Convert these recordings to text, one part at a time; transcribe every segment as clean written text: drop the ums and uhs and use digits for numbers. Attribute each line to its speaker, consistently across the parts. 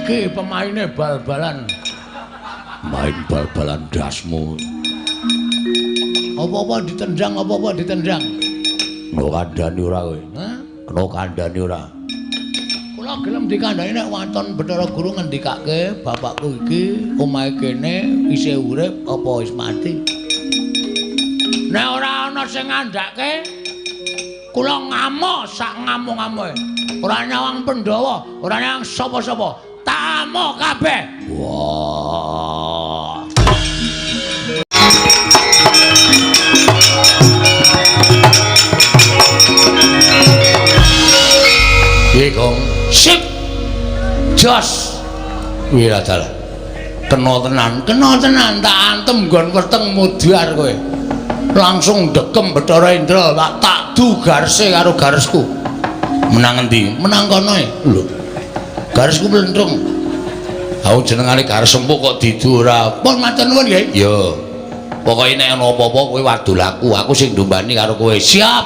Speaker 1: iki pemaine bal-balan. Main bal-balan dasmu. Apa-apa ditendang, apa-apa ditendang. Kena kandhani ora kowe? Hah? Kena kandhani ora? Kula gelem dikandhani nek waton Bathara Guru ngendikake bapakku iki omahe kene isih urip apa wis mati. Nek ora ana sing ngandhake kula ngamuk sak ngamuk-ngamuke. Ora nyawang Pandhawa, ora nyawang sapa-sapa. Tak amuk kabeh. Wah. Piye, Kong? Sip. Jos. Wiradala. Kena tenan, tak antem nggon weteng mudhar kowe. Langsung dekem Bathara Indra, tak du garse karo garesku. Menang endi? Menang kono e. Lho. Garesku mlentrung. Aku jenengane gares empuk kok didu ora. Pun matur nuwun nggih. Ya. Pokoke nek ana apa-apa kowe wadul aku sing ndombani karo kowe. Siap.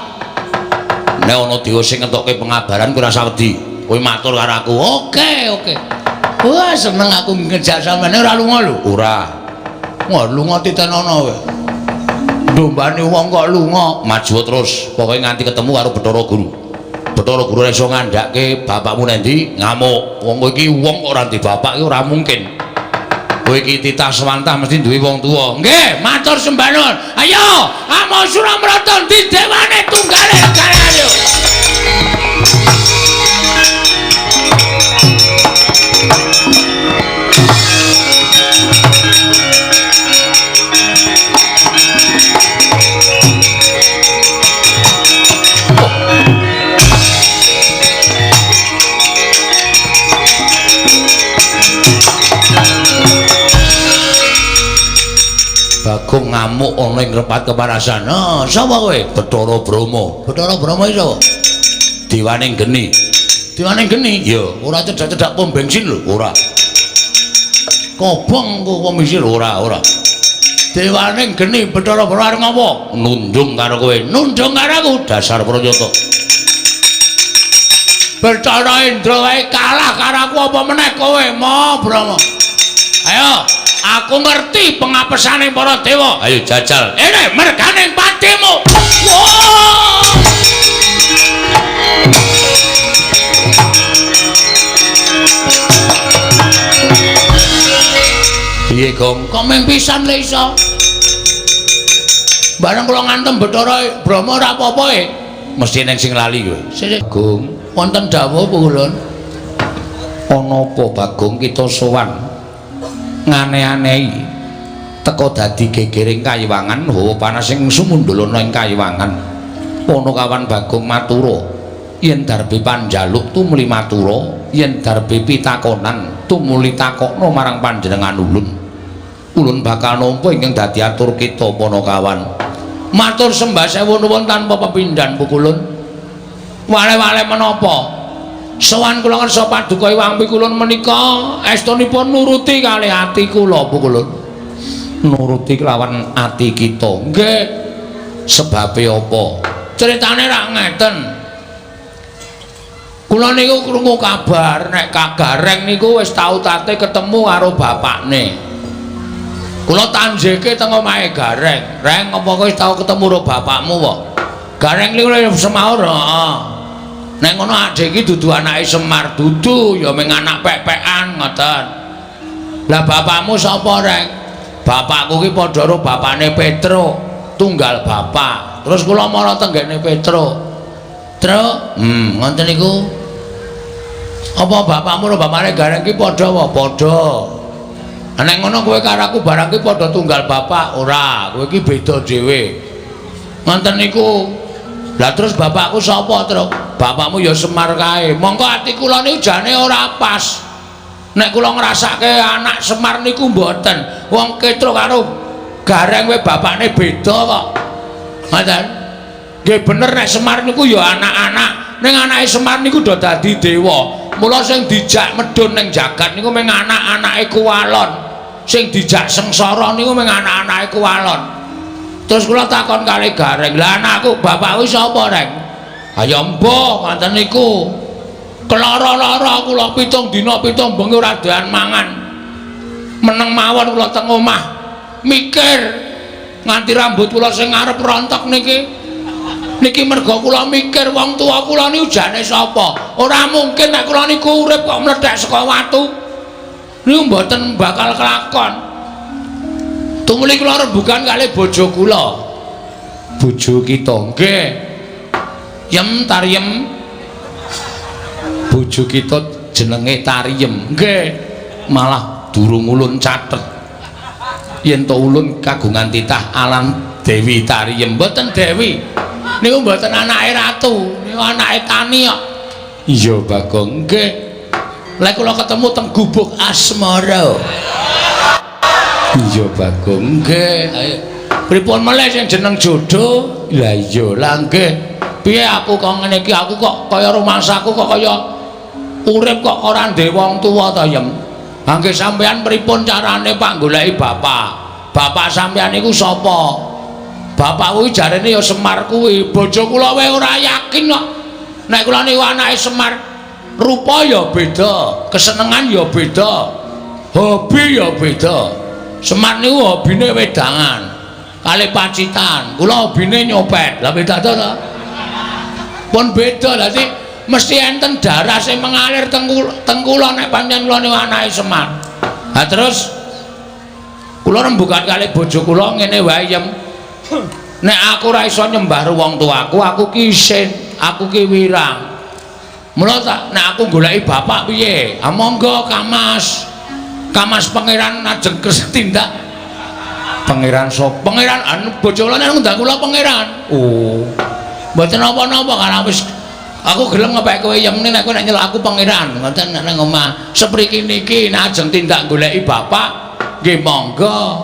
Speaker 1: Nek ana dewa sing ngentokke pengabaran kowe ora usah wedi. Kowe matur karo aku. Oke. Wah, seneng aku ngejak sampeyan ora lunga lho. Ora. Wah, lunga titenono kowe. Ndombani wong kok lunga, maju terus. Pokoke nganti ketemu karo Bathara Guru. Bathara Guru iso ngandhake bapakmu nendi ngamuk. Wong kowe iki wong kok ora ndek bapak iki ora mungkin. Kowe iki titah swantah mesti duwe wong tuwa. Nggih, matur sembah nuwun. Ayo, Amo Suramrata di dewane tunggale kalayo. Bagong ngamuk ana ing repat keparasan. Nah, sapa kowe? Bathara Brahma. Bathara Brahma iki sapa? Dewaning geni. Dewaning geni? Ya, ora cedak-cedak pom bensin lho, ora. Kobong kok komisir ora. Dewaning geni Bathara Brahma arep ngopo? Nundung karo kowe. Nundung karo aku dasar Pranyata. Bathara Indra wae kalah karo aku apa meneh kowe, Mo Brahma. Ayo. Aku ngerti pengapesane para dewa. Ayo jajal. Ini merganing patimu. Wow. Piye, Gong? Kok mung pisan le iso? Bareng kula ngantem Bathara Brahma ora apa-apa e. Mesti ning sing lali kowe. Gong, wonten dawuh apa kula? Ana apa Bagong kita sowan? Ngane-anehi teka dadi gegering Kayiwangan hawa panas sing sumundulana ing Kayiwangan ana kawan Bagong matura yen darbe panjaluk tumuli matura yen darbe pitakonan tumuli takokno marang panjenengan ulun bakal nampa ingkang dadi atur kita Panakawan matur sembah sewu nuwun tanpa pepindhan pukulun wale-wale menapa sowan kula ngersa paduka Hyang Pikulun menika estunipun nuruti kalih ati kula pukulun nuruti kelawan ati kita nggih sebabe apa critane rak ngeten kula niku krungu kabar nek Kak Gareng niku wis tau tate ketemu karo bapakne kula tanjeke teng omahe Gareng Reng apa kowe wis tau ketemu karo bapakmu kok Gareng niku semaur heeh nek ngono adek iki dudu anake Semar dudu ya mung anak pek-pekan ngoten. Lah bapakmu sapa, Rek? Bapakku ki padha karo bapakne Petro, tunggal bapak. Terus kula mara tenggene Petro. Truk, ngoten niku. Apa bapakmu karo bapakne Gareng ki padha apa? Padha. Nek ngono kowe karo aku barang ki padha tunggal bapak, ora. Kowe ki beda dhewe. Ngoten niku. Lah terus bapakku sapa, Truk? Bapakmu ya Semar kae. Monggo ati kula niku jane ora pas. Nek kula ngrasake anak Semar niku mboten. Wong Petro karo Gareng kowe bapakne beda kok. Ngoten. Nggih bener nek Semar niku ya anak-anak. Ning anake Semar niku do dadi dewa. Mula sing dijak medhun ning jagat niku mung anak-anake Kuwalon. Sing dijak sengsara niku mung anak-anake Kuwalon. Terus kula takon kali Gareng, "Lah anakku, bapakku sapa, Reng?" "Ayo mbah, ngoten niku." Kelara-lara kula 7 dina 7 bengi ora doyan mangan. Meneng mawon kula teng omah mikir nganti rambut kula sing ngarep rontok niki. Niki mergo kula mikir wong tuwa kula niku jane sapa? Ora mungkin nek kula niku urip kok mlethek saka watu. Niku mboten bakal kelakon. Tumuli kula rembugan kalih bojo kula. Bojo kita nggih. Yem tariem. Bojo kita jenenge Tariem nggih malah durung ulun catet yen to ulun kagungan titah alan Dewi Tariem mboten Dewi niku mboten anake ratu niku anake tani kok iya Bagong nggih lek kula ketemu teng gubuk asmara iya Bagong nggih ayo pripun meneh sing jeneng jodoh lah iya lah nggih piye aku kok ngene iki aku kok kaya rumangsaku kok kaya urip kok ora ndek wong tuwa ta Yem. Angge sampean pripun carane Pak goleki bapak? Bapak sampean niku sapa? Bapak kuwi jarene ya Semar kuwi. Bojo kula wae ora yakin kok. Nek kula niku anake Semar, rupa ya beda, kesenengan ya beda. Hobi ya beda. Semar niku hobine wedangan. Kali pacitan, kula hobine nyopet. Lah beda to ta? Pun beda lah sih. Mesti enten darah sing mengalir teng kula nek pancen kula niku anake Semar. Ha terus kula rembugan kalih bojo kula ngene wae Yem. Nek aku ora iso nyembah wong tuaku, aku ki isin, aku ki wirang. Mula tak nek aku goleki bapak piye? Ha monggo Kamas. Kamas pangeran ajeng tindak. Pangeran sop? Pangeran anu bojo kula nek ngundang kula pangeran. Oh. Mboten napa-napa karena wis aku gelem ngepek kowe Yem nek kowe nek nyeluk aku pangeran ngoten nang omah sepriki niki nek ajeng tindak goleki bapak nggih monggo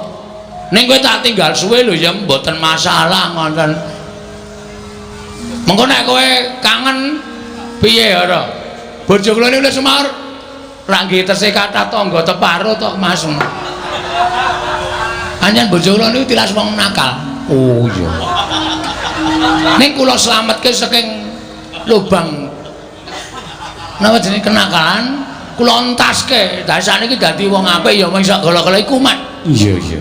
Speaker 1: ning kowe tak tinggal suwe lho Yem mboten masalah ngoten mengko nek kowe kangen piye ora bojo kula niku Semar ra nggih tesih kathah tangga teparo to Mas anjen bojo kula niku tilas wong nakal oh iya ning kula slametke saking lubang napa jenenge kenakalan kula entaske dasane iki dadi wong apik ya iso golo-golo kumat iya iya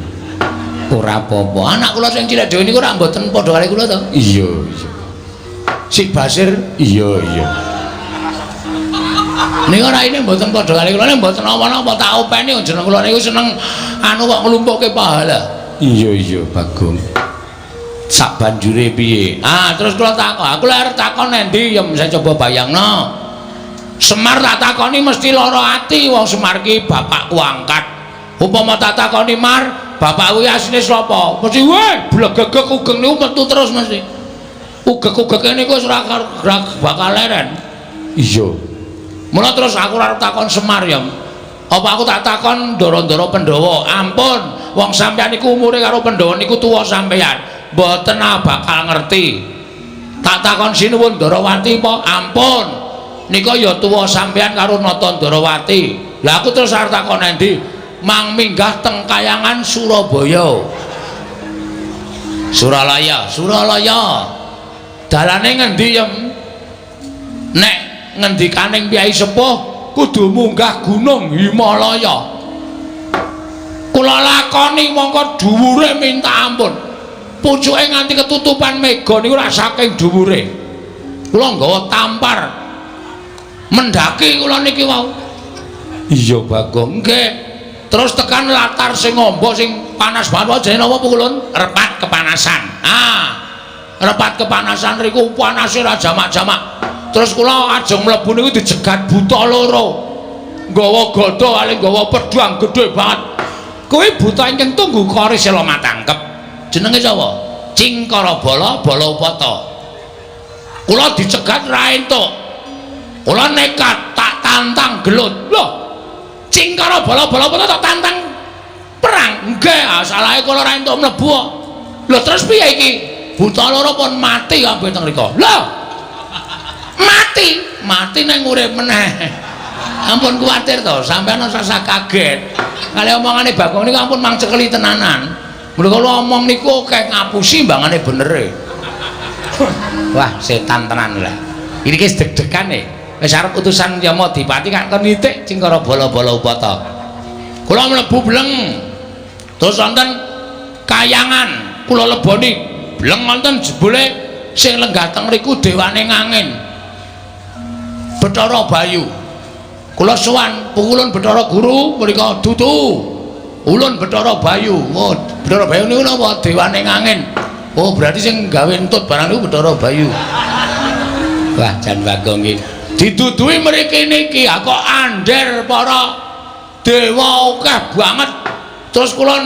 Speaker 1: ora apa-apa anak kula sing cilik dhewe niku ora mboten padha kali kula to iya iya si Basir iya iya niku raine mboten padha kali kula nek mboten apa-apa tak openi jeneng kula niku seneng anu kok nglumpuhke pahala iya iya Bagong sak banjure piye ah terus kula takon aku lek arep takon endi ya saya coba bayangno Semar tak takoni mesti lara ati wong Semar ki bapakku angkat upama tak takoni Mar bapak kuwi asline sapa mesti weh blegegek ugeng niku metu terus mesti ugek-ugeke niku wis ora bakal leren iya mula terus aku arep takon Semar ya apa aku tak takon Ndara-ndara Pandhawa ampun wong sampeyan niku umure karo Pandhawa niku tuwa sampeyan mboten bakal ngerti tak takon sinuwun Ndarawati apa ampun nika ya tuwa sampeyan karo nata Ndarawati lah aku terus arep takon endi mang minggah teng Kayangan Surabaya Suralaya dalane ngendi Yem nek ngendikaning piyai sepuh kudu munggah gunung Himalaya kula lakoni mongko dhuwure minta ampun pucuke nganti ketutupan mega niku rak saking dhuwure. Kula nggawa tampar. Mendaki kula niki wau. Iya Bagong nggih. Terus tekan latar sing ngombo sing panas banget jenenge napa Ulun? Repat kepanasan. Ah. Repat kepanasan riku panase ra jamak-jamak. Terus kula ajeng mlebu niku dijegat buta loro. Nggawa gada kali nggawa pedhang gedhe banget. Kuwi buta ingkang tunggu kari sela matangkep. Jenenge sapa? Cingkara Bala Upata. Kula dicegat ra entuk. Kula nekat tak tantang gelut. Lho. Cingkara Bala Upata tak tantang perang. Nggih, asalahe kula ra entuk mlebu kok. Lho terus piye iki? Buta loro pun mati kabeh teng mriku. Lho. Mati nang urip meneh. Ampun kuwatir to, sampeyan ora kaget. Kali omongane Bagong niku ampun mangcekeli tenanan. Mulane kalau omong niku kayak ngapusi mbangane bener e. Wah, setan tenan lah. Iki wis deg-degan e. wis arep utusan Yama Dipati kan kon nitik cingkara bala-bala upata. Kula mlebu bleng. Terus wonten kayangan kula leboni bleng wonten jebule sing lenggah teng mriku dewane ngangin. Bathara Bayu. Kula sowan pukulun Bathara Guru mrika dudu. Ulun Bathara Bayu. Oh, Bathara Bayu niku napa dewane ngangin. Oh, berarti sing gawe entut barang niku Bathara Bayu. Wah, jan Bagong iki. Didudui mriki niki kok andher para dewa akeh banget. Terus kula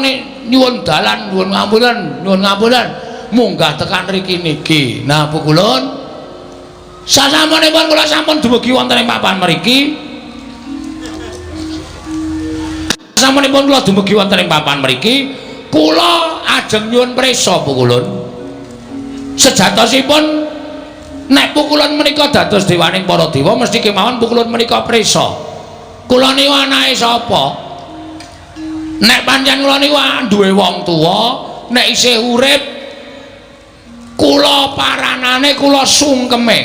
Speaker 1: nyuwun dalan, nyuwun ngapunten, munggah tekan mriki niki. Nah, pukulun sasampunipun kula sampun dumugi wonten ing papan mriki. Sasampunipun kula dumugi wonten ing papan mriki, kula ajeng nyuwun prisa pukulun. Sejatosipun nek pukulun menika dados dewaning para dewa mesti kemawon pukulun menika prisa. Kula niku anake sapa? Nek pancen kula niku duwe wong tuwa, nek isih urip kula paranane kula sungkeme.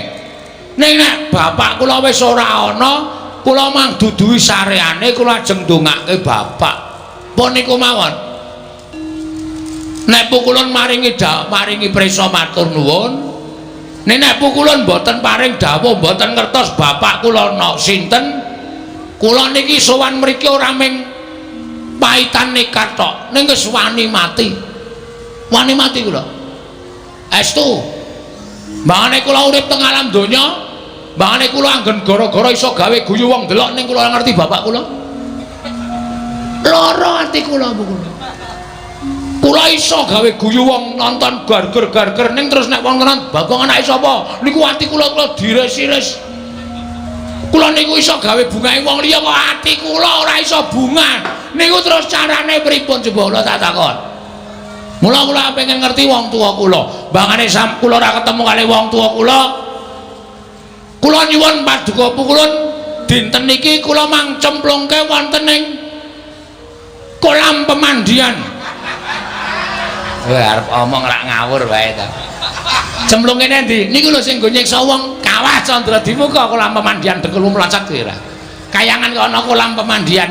Speaker 1: Ning nek bapak kula wis ora ana, kula mang duduhi sareane kula ajeng ndongake bapak. Pun niku mawon. Nek pukulun maringi prisa matur nuwun. Nek pukulun mboten paring dawuh mboten ngertos bapak kula sinten, kula niki sowan mriki ora ming paitan nekat tok, ning wis wani mati. Wani mati kula. Estu. Mbangane kula urip teng alam donya, mbangane kula anggen gara-gara iso gawe guyu wong delok ning kula ngerti bapak kula. Lara ati kula kula. Kula iso gawe guyu wong nonton garger-garger ning terus nek wong nonton Bagong anake sapa niku ati kula diris-iris. Kula niku iso gawe bungahe wong liya kok ati kula ora iso bunga. Niku terus carane pripun coba kula tak takon. Mula kula pengen ngerti wong tuwa kula. Bangane kula ora ketemu kali wong tuwa kula. Kula nyuwun paduka pukulun dinten niki kula mang cemplungke wonten ing kolam pemandian. Wah, arep omong rak ngawur wae ta. Cemplung kene ndi? Niku lho sing nggo nyiksa wong Kawah Candra Dimuka kolam pemandian Dekul Mlacak kira. Kayangan ana kolam pemandian.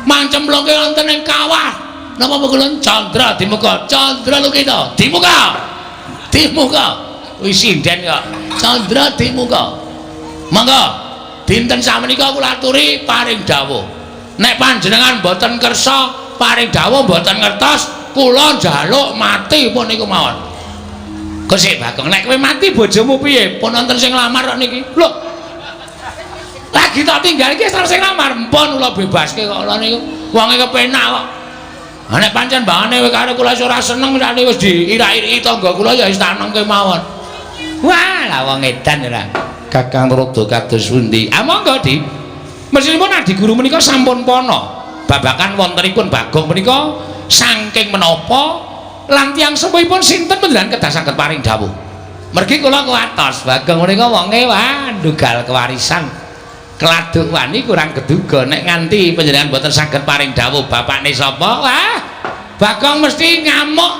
Speaker 1: Mang cemplungke wonten ing kawah. Napa pukulun Candra Dimuka? Candra Lukita Dimuka. Dimuka. Wis sinden kok. Candra Dimuka. Monggo dinten samenika kula aturi paring dawuh. Nek panjenengan mboten kersa paring dawuh mboten ngertos kula njaluk mati pun niku mawon. Gusik Bagong, nek kowe mati bojomu piye? Pun wonten sing lamar kok niki. Lho. Lagi tak tinggal iki sing lamar, mpun kula bebaske kok kula niku. Wonge kepenak kok. Ha nek pancen mbangane kowe karo kula ora seneng sakniki wis diirak-iriki tangga kula ya wis tak nengke mawon. Wah, lah wong edan ora. Kakang Rada kados pundi? Ah monggo, Di. Mesinipun Adi Guru menika sampun pono. Babakan wontenipun Bagong menika saking menapa lan tiyang sepuhipun sinten panjenengan kedah saged paring dawuh. Mergi kula kuwatos Bagong menika wonge wah ndugal kewarisan. Keladuk wani kurang keduga nek nganti panjenengan boten saged paring dawuh bapakne sapa? Wah, Bagong mesti ngamuk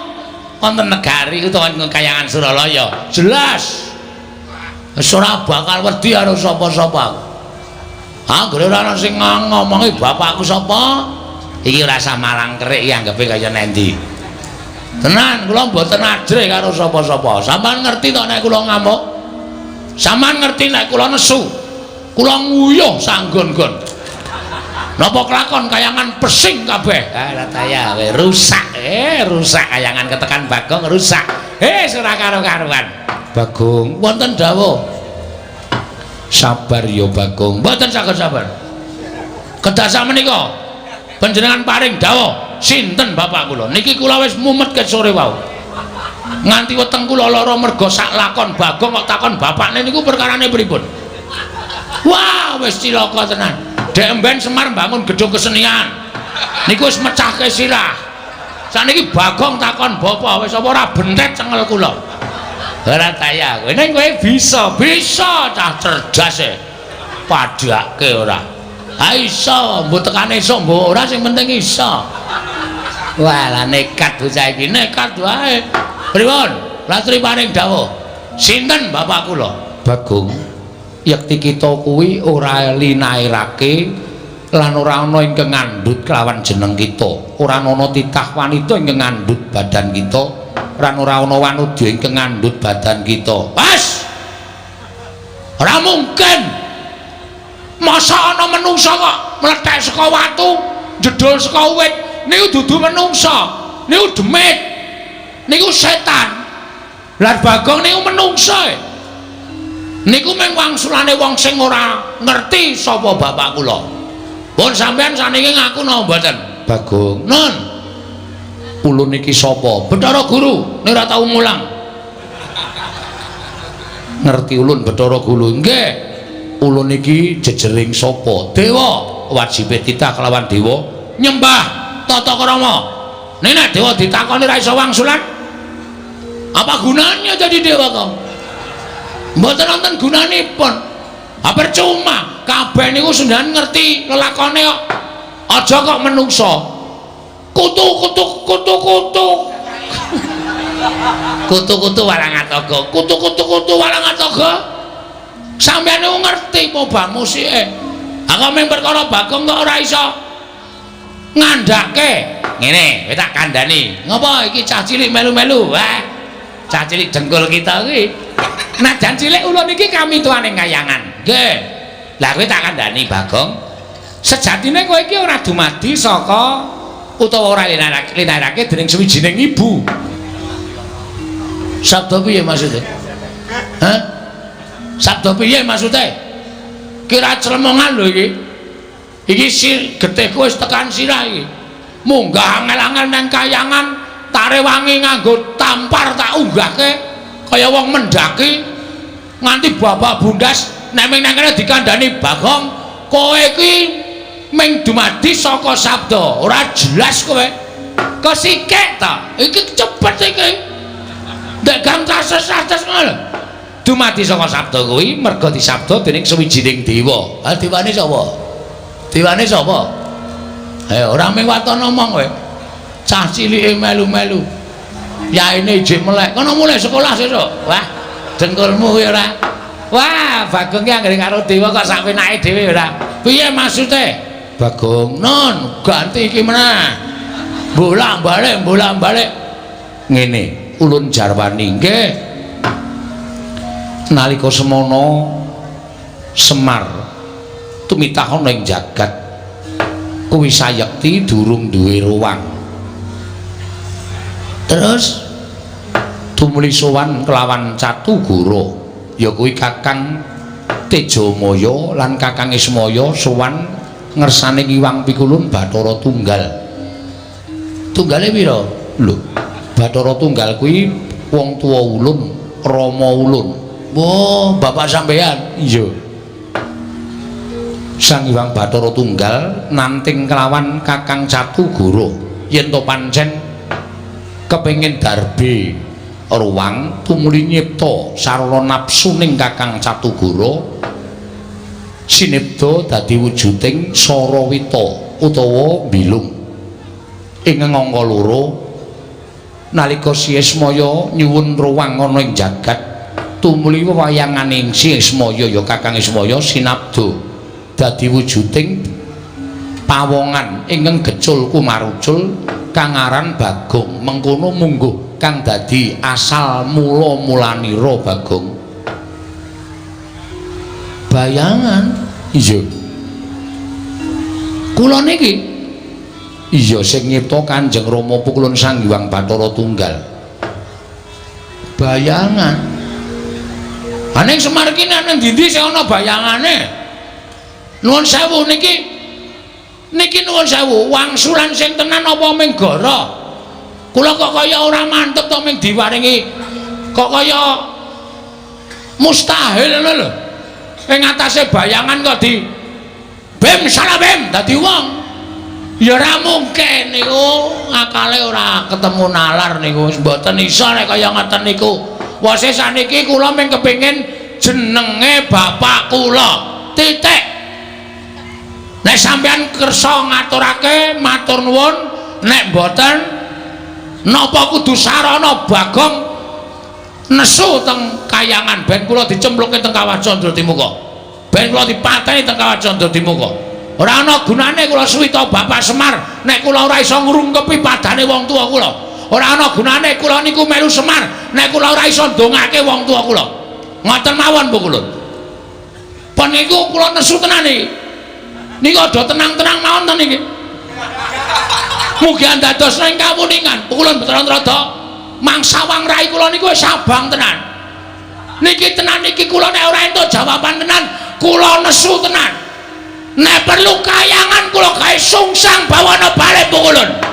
Speaker 1: wonten negari utawa kayangan Suralaya. Jelas. Wis ora bakal wedi karo sapa-sapa. Anggere ora ana sing ngomongi bapakku sapa? Iki rasa malang kerik anggepe kaya nendi. Tenan kula mboten ajrih karo sapa-sapa. Sampeyan ngerti to nek kula ngamuk? Sampeyan ngerti nek kula nesu? Kula nguyuh sanggon-gon. Napa kelakon kayangan pesing kabeh? Ah taya kowe rusak. Rusak kayangan ketekan Bagong rusak. Ora karo-karuan. Bagong wonten dawuh. Sabar ya Bagong. Mboten saged sabar. Kedah samenika panjenengan paring dawuh sinten bapak kula niki kula wis mumet ke sore wau nganti weteng kula lara merga sak lakon Bagong kok takon bapakne niku perkarane pripun. Wah wis cilaka tenan dek mben Semar bangun gedung kesenian niku wis mecahke sirah sakniki Bagong takon bapak wis apa ora bentet cengel kula ora taya kowe ning kowe bisa cah cerdas e padhake ora. Ha iso, mbok tekane esuk mbok ora sing penting iso. Wah, lah nekat bocah iki, nekat wae. Pripun? Latri paring dawuh. Sinten bapak kula? Bagong. yekti kita kuwi ora linairake lan ora ana ingkang ngandhut kelawan jeneng kita, ora ana titah wanita ingkang ngandhut badan kita, lan ora ana wanudya ingkang ngandhut badan kita. Pas ora mungkin masa ana menungsa kok mlethek saka watu jedul saka wit niku dudu menungsa, niku demit, niku setan. Lah Bagong niku menungsa niku mung wangsulane wong sing ora ngerti sapa bapak kula. Pun sampean saniki ngaku napa mboten? Bagong. Nun. Ulun iki sapa? Bathara Guru, nek ora tau mulang. Ngerti ulun Bathara Guru? Nggih. Ulun iki jejering sapa? Dewa. Wajibe titah kelawan dewa nyembah tata krama. Nek dewa ditakoni ra iso wangsulan, apa gunanya jadi dewa kok? Mboten wonten gunanipun. Percuma, kabeh niku sendan ngerti lelakone kok. Aja kok menungso. Kutu-kutu. Kutu-kutu Walangataga. Kutu-kutu Walangataga. Sampeyan niku ngerti apa musike. Aku mung perkara Bagong kok ora iso ngandhake. Ngene, kowe tak kandhani. Ngopo iki cah cilik melu-melu? Wah. Cah cilik dengkul kita kuwi. Najan cilik ulun iki kami tuaning kayangan. Nggih. Lah kowe tak kandhani Bagong. Sejatine kowe iki ora dumadi saka utawa ora linarake dening sawijining ibu. Sabda piye maksude? Hah? Sabda piye maksude? Kira clemongan lho iki. Iki getihku wis tekan sirah iki. Munggah angel-angel nang kayangan tare wangi nganggo tampar tak unggahke kaya wong mendaki nganti babak bundas nek ming nang kene dikandhani Bagong kowe iki ming dumadi saka sabda ora jelas kowe kesikik ta iki cepet iki ndek gang kases-kases ngono dumadi saka sabda kuwi merga disabda dening sawijining dewa. Ha dewane sapa? Dewane sapa? Ayo ora ming waton ngomong kowe. Cah cilike melu-melu. Yaine ijik melek. Kono mulai sekolah sesuk. Wah, dengkulmu kuwi ora. Wah, Bagong ki anggere karo dewa kok sak penake dhewe ora. Piye maksude? Bagong, "Nun, ganti iki meneh." Bolak-balik. Ngene, ulun jarwani nggih. Nalika semana Semar tumitah ana ing jagat kuwi sayekti durung duwe ruwang. Terus tumuli sowan kelawan Catugara ya kuwi Kakang Tejamaya lan Kakang Ismaya sowan ngersane Iwang Pikulun Bathara Tunggal. Tunggale pira? Lho, Bathara Tunggal kuwi wong tuwa ulun, Rama ulun. Wah, bapak sampean? Iya. Sang Hyang Bathara Tunggal nanting kelawan Kakang Catugara yen to pancen kepengin darbe ruwang tumuli nyipta sarana napsuning Kakang Catugara sinipta dadi wujuding Sarawita utawa bilung ing angka loro nalika Si Ismaya nyuwun ruwang ana ing jagat tumuli wewayanganing Si Ismaya ya Kakang Ismaya sinabda dadi wujuding pawongan ingkang gecul kumarucul kang aran Bagong. Mengkono mungguh kang dadi asal mula-mulanira Bagong. Bayangan iya kula niki iya sing nyipta Kanjeng Rama Pukulun Sang Hyang Bathara Tunggal. Bayangan aning Semar ki nang ndi sing ana bayangane? Nuwun sewu niki nuwun sewu wangsulan sing tenan apa ming gara? Kula kok kaya ora mantep to ming diwaringi kok kaya mustahil ngono lho. Ing atase bayangan kok di bem salah bem dadi wong. Ya ora mungkin niku akale ora ketemu nalar niku wis mboten iso nek kaya ngoten niku. Wase saniki kula ming kepengin jenenge bapak kula. Titik. Nek sampean kersa ngaturake matur nuwun, nek mboten napa kudu sarana Bagong nesu teng kayangan ben kula dicempluke teng Kawah Candra Timuka. ben kula dipateni teng Kawacandra Dimuka. Ora ana gunane kula suwita Bapak Semar nek kula ora iso ngrungkepi padane wong tuwa kula. Ora ana gunane kula niku melu Semar nek kula ora iso ndongake wong tuwa kula. Ngoten mawon Bu Kulun. Pun niku kula nesu tenan iki. Niku aja tenang-tenang mawon to niki. Mugi andados ing kawuningan. Bu Kulun Betra Rada mangsa wang rai kula niku wis abang tenan. Niki tenan niki kula nek ora entuk jawaban tenan, kula nesu tenan. Nek perlu kayangan kula gawe sungsang bawana balik Bu Kulun.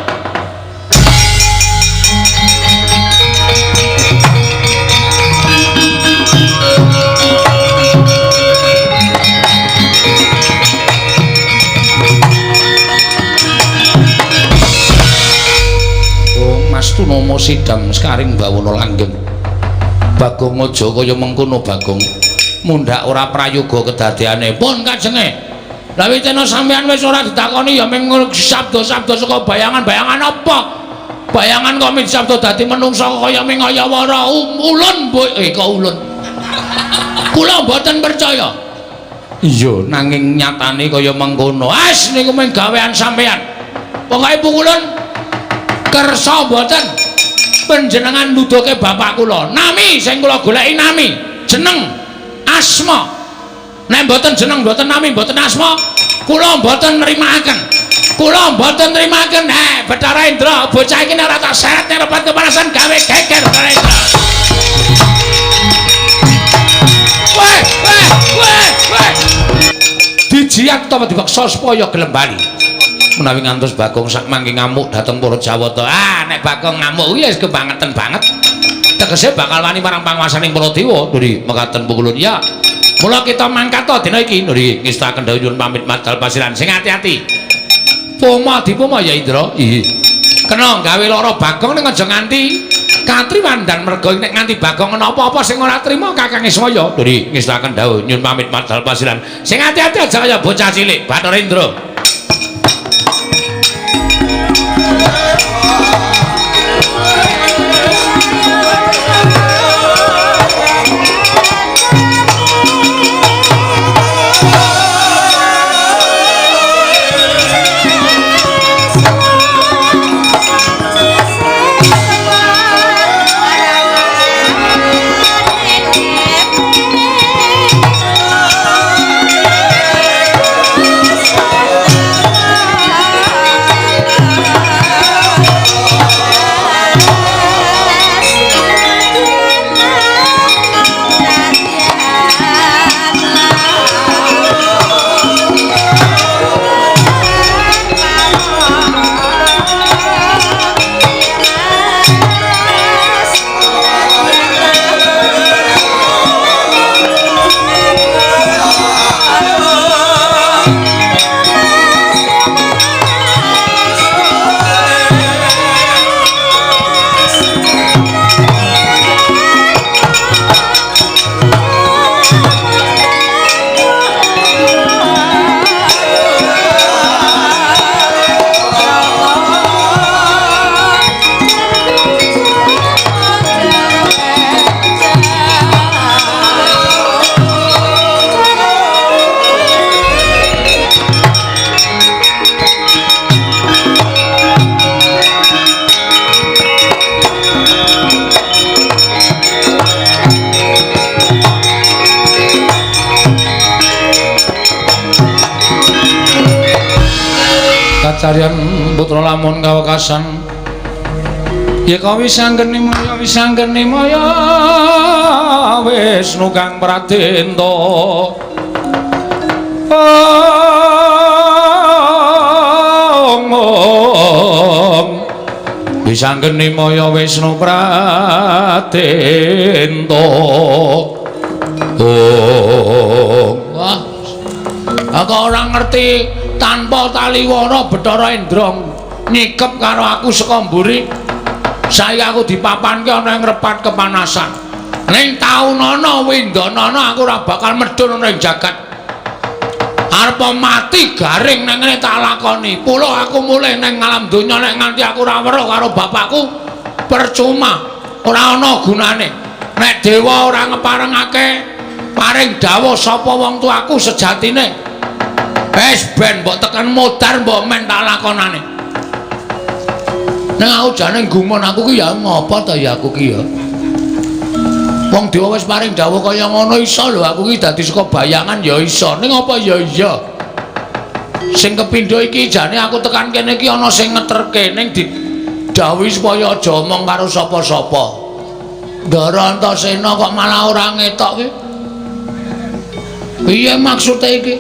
Speaker 1: Nomo sidang sekaring bawana langgeng. Bagong aja kaya mengkono Bagong. Mundhak ora prayoga kedadeane. Pun kajenge. Lah witena sampean wis ora ditakoni ya mung sabda-sabda saka bayangan-bayangan apa? Bayangan kok sabda dadi menungsa kaya mingayawara ulun kok ulun. Kula mboten percaya. Iya nanging nyatane kaya mengkono. As niku mung gawean sampean. Pokoke pukulun kersa mboten panjenengan nuduhke bapak kula. Nami sing kula goleki nami, jeneng, asma. Nek mboten jeneng, mboten nami, mboten asma, kula mboten nrimakaken. Kula mboten nrimakaken. Bathara Indra, bocah iki nek ora tak seret nek repat kepanasan gawe geger Bathara Indra. Weh. Dijiat ta dipaksa supaya gelem bali. Menawi ngantos Bagong sak mangke ngamuk dhateng para Jawata. Nek Bagong ngamuk kuwi wis kebangetan banget. Tegese bakal wani marang panguwasaning para dewa. Nuri mekaten pukulun ya. Mula kita mangkat to dina iki. Nuri ngestaken dawuh nyuwun pamit madal pasiran. Sing ati-ati. Poma dipoma ya Indra. Nggih. Kena gawe lara Bagong ning aja nganti katriwandan merga nek nganti Bagong ana apa-apa sing ora trima Kakang Ismaya. Nuri ngestaken dawuh nyuwun pamit madal pasiran. Sing ati-ati aja kaya bocah cilik Bathara Indra. Carian putra lamun kawekasan ya kawisanggeni maya Wisnu kang pradenta wisanggeni maya Wisnu pradenta wah aku ora ngerti tanpa taliwona Bathara Indra nyikep karo aku saka mburi saiki aku dipapanke ana ing repat kepanasan ning taunana windanana aku ora bakal medhun ning jagat arep mati garing nang ngene tak lakoni pulo aku mulih ning alam donya nek nganti aku ora weruh karo bapakku percuma ora ana gunane nek dewa ora ngeparengake paring dawuh sapa wong tuaku sejatine wis ben mbok tekan modar mbok men tak lakonane nek aku jane gumun aku ki ya ngopo to ya aku ki ya wong dewa wis paring dawuh kaya ngono iso lho aku ki dadi saka bayangan ya iso ning apa ya iya sing kepindho iki jane aku tekan kene iki ana sing ngeterke ning didhawuhi supaya aja omong karo sapa-sapa Ndara Antasena kok malah ora ngetok ki piye maksude iki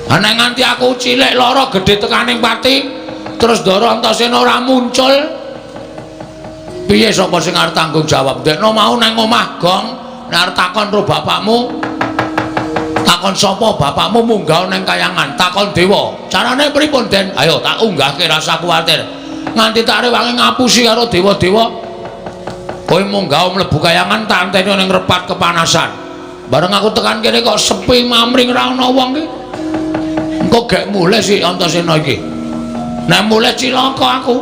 Speaker 1: nek nganti aku cilik lara gedhe tekaning pati terus Ndara Antasena ora muncul piye sapa sing arep tanggung jawab ndekno mau nang omah gong nek arep takon karo bapakmu takon sapa bapakmu munggah ning kayangan takon dewa carane pripun Den ayo tak unggahke rasa kuwatir nganti tak rewangi ngapusi karo dewa-dewa kowe munggah mlebu kayangan tak anteni ning repat kepanasan bareng aku tekan kene kok sepi mamring ora ana wong ki engko gek mulih si Antasena iki nek mulih cilaka aku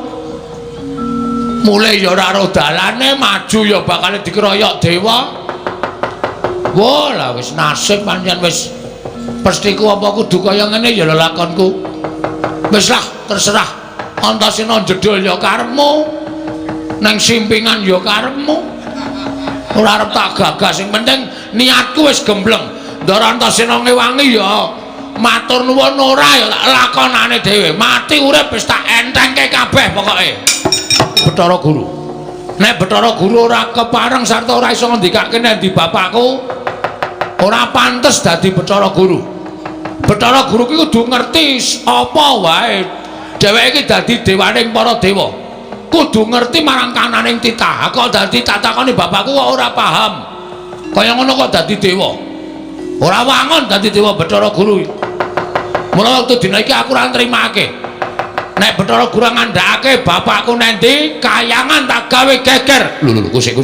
Speaker 1: mulih ya ora ro dalane maju ya bakal dikeroyok dewa wah lah wis nasib pancen wis pestiku apa kudu kaya ngene ya lelakonku wis lah terserah Antasena jedul ya karepmu nang simpingan ya karepmu ora arep tak gagas sing penting niatku wis gembleng Ndara Antasena ngewangi ya matur nuwun ora ya lakonane dhewe mati urip wis tak entengke kabeh pokoke Bathara Guru nek Bathara Guru ora kepareng sarta ora iso ngendikake nek ndi bapakku ora pantes dadi Bathara Guru Bathara Guru ki kudu ngerti apa wae dheweke iki dadi dewaning para dewa kudu ngerti marang kananing titah kok dadi tak takoni bapakku kok ora paham kaya ngono kok dadi dewa ora wangun dadi dewa Bathara Guru mula waktu dina iki aku ora nrimake nek Bathara Guru ngandhakake bapakku nendi kayangan tak gawe geger lho kusik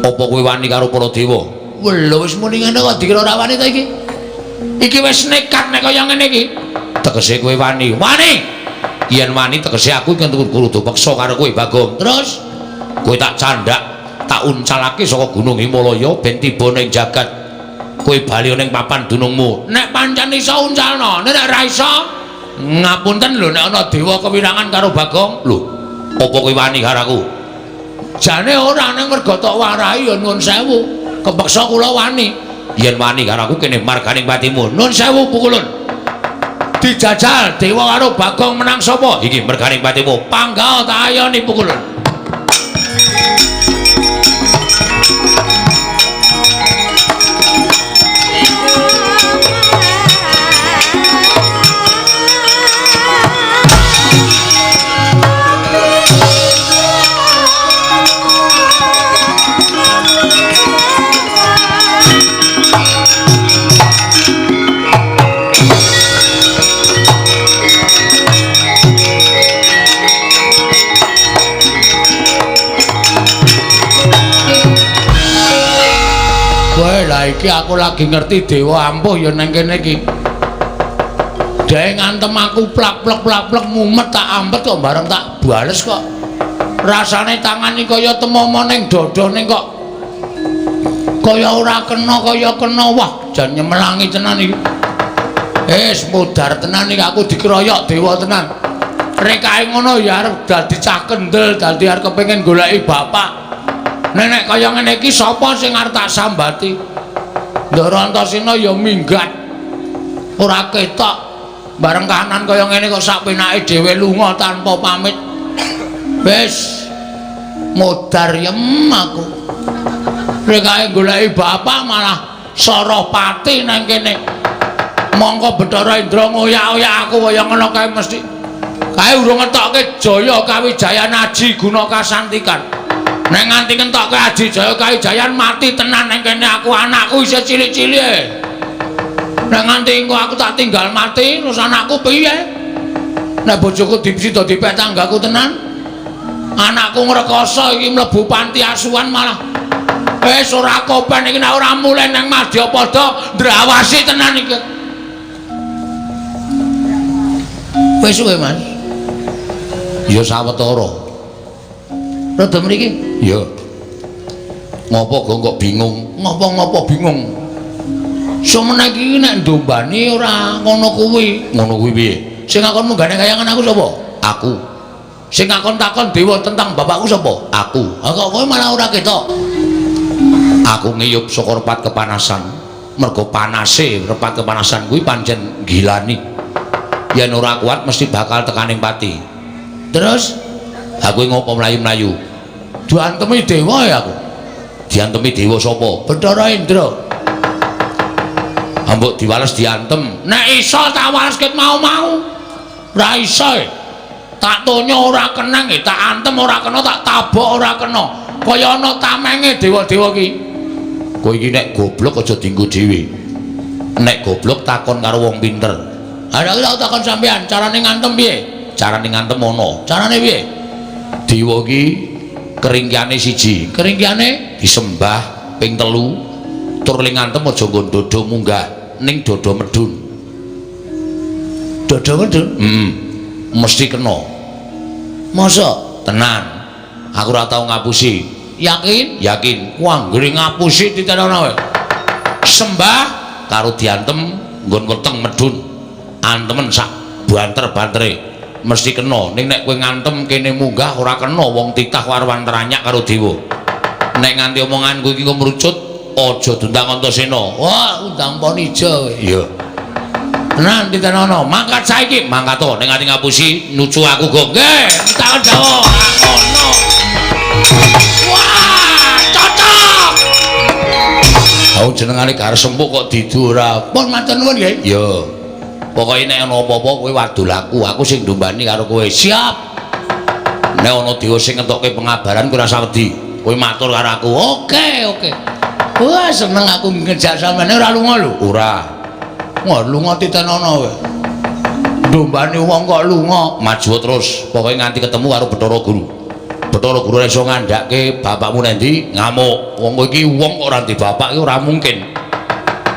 Speaker 1: apa kowe wani karo para dewa lho wis muni ngene kok dikira ora wani ta iki wis nekat nek kaya ngene iki tegese kowe wani yen wani tegese aku iki kudu peksa karo kowe Bagong terus kowe tak candhak tak uncalake saka Gunung Himalaya ben tiba ning jagat kowe bali ning papan dunungmu nek pancen iso uncalno nek ora iso ngapunten lho nek ana dewa kewirangan karo Bagong lho apa kowe wani karo aku jane ora ning mergo tok warahi ya nuwun sewu kepeksa kula wani yen wani karo aku kene marganing patimu nuwun sewu pukulun dijajal dewa karo Bagong menang sapa iki merganing patimu panggal tak ayoni pukulun iki aku lagi ngerti dewa ampuh ya nang kene iki dhek ngantem aku plak-plek mumet tak ampet kok bareng tak bales kok rasane tangan iki kaya temomo ning dodone kok kaya ora kena kaya kena wah jan nyemelangi tenan iki wis mudar tenan iki aku dikeroyok dewa tenan rek kae ngono ya arep dadi cah kendel dadi arep kepengin goleki bapak nenek kaya ngene iki sapa sing arep tak sambati Ndara Antasena ya minggat ora ketok bareng kahanan kaya ngene kok sak penake dhewe lunga tanpa pamit wis modar yem aku rek kae goleki bapak malah Sarapati nang kene mongko Bathara Indra ngoyak-oyak aku kaya ngono kae mesti kae urung ngetokke Jaya Kawijayan Aji Guna Kasantikan nek nganti ngentokke Aji Jaya Kawijayan mati tenan nang kene aku anakku isih cilik-cilik nek nganti engko aku tak tinggal mati terus anakku piye nek bojoku dipsida dipek tanggaku tenan anakku ngrekoso iki mlebu panti asuhan malah wis ora kopen iki nek ora mulih nang Madyapada ndrawasi tenan iki wis suwe Mas ya sawetara rada mriki ya Ngopo kok bingung? Ngopo bingung? Semene iki nek ndombani ora ngono kuwi. Ngono kuwi piye? Sing ngakon munggane kayangan aku sapa? Aku. Sing ngakon takon dewa tentang bapakku sapa? Aku. Ha kok kowe malah ora ketok? Aku ngiyup saka repat kepanasan. Mergo panase repat kepanasan kuwi pancen gilani. Yen ora kuat mesti bakal tekaning pati. Terus aku ngopo mlayu-mlayu? Diantemi dewa ya aku. Diantemi dewa sapa? Bathara Indra. Ambok diwales diantem. Nek iso tak waleske mau-mau. Ora iso. Tak tonya ora kenang, tak antem ora kena, tak tabok ora kena. Kaya ana tamenge dewa-dewa ki. Kowe iki nek goblok aja dienggo dhewe. Nek goblok takon karo wong pinter. Ha nek tak takon sampean, carane ngantem piye? Carane ngantem ngono. Carane piye? Dewa ki keringkiane siji. Keringkiane disembah ping 3. Tur ling ngantem aja nggo dodo munggah. Ning dodo medun. Dodo medun? Mesti kena. Masa? Tenan. Aku ora tau ngapusi. Yakin? Yakin. Wah, anggere ngapusi ditenono kowe. Sembah karo diantem nggon weteng medun. Antemen sak banter-bantere. Mesti kena. Ning nek kowe ngantem kene munggah ora kena wong titah warwan teranyak karo dewa. Nek nganti omonganku iki kok merucut aja dundang Antasena. Wah, undang Ponijo. Iya. Tenan ditenono, mangkat saiki, mangkat to ning ati ngapusi nucu aku go. Nggih, tak dawa. Ngono. Wah, cocok. Aku jenengane Gar Sempuk kok didu ora. Pun matur nuwun nggih. Iya. Pokoke nek ana apa-apa kowe wadul aku sing ndombani karo kowe. Siap. Nek ana dewa sing ngentokke pengabaran kowe ora usah wedi. Kowe matur karo aku. Oke. Wah, seneng aku ngejak sampeyan ora lunga lho. Ora. Wah, lunga titenono kowe. Ndombani wong kok lunga, maju terus. Pokoke nganti ketemu karo Bathara Guru. Bathara Guru iso ngandhake bapakmu nendi? Ngamuk. Wong kowe iki wong kok ora ndek bapak iki ora mungkin.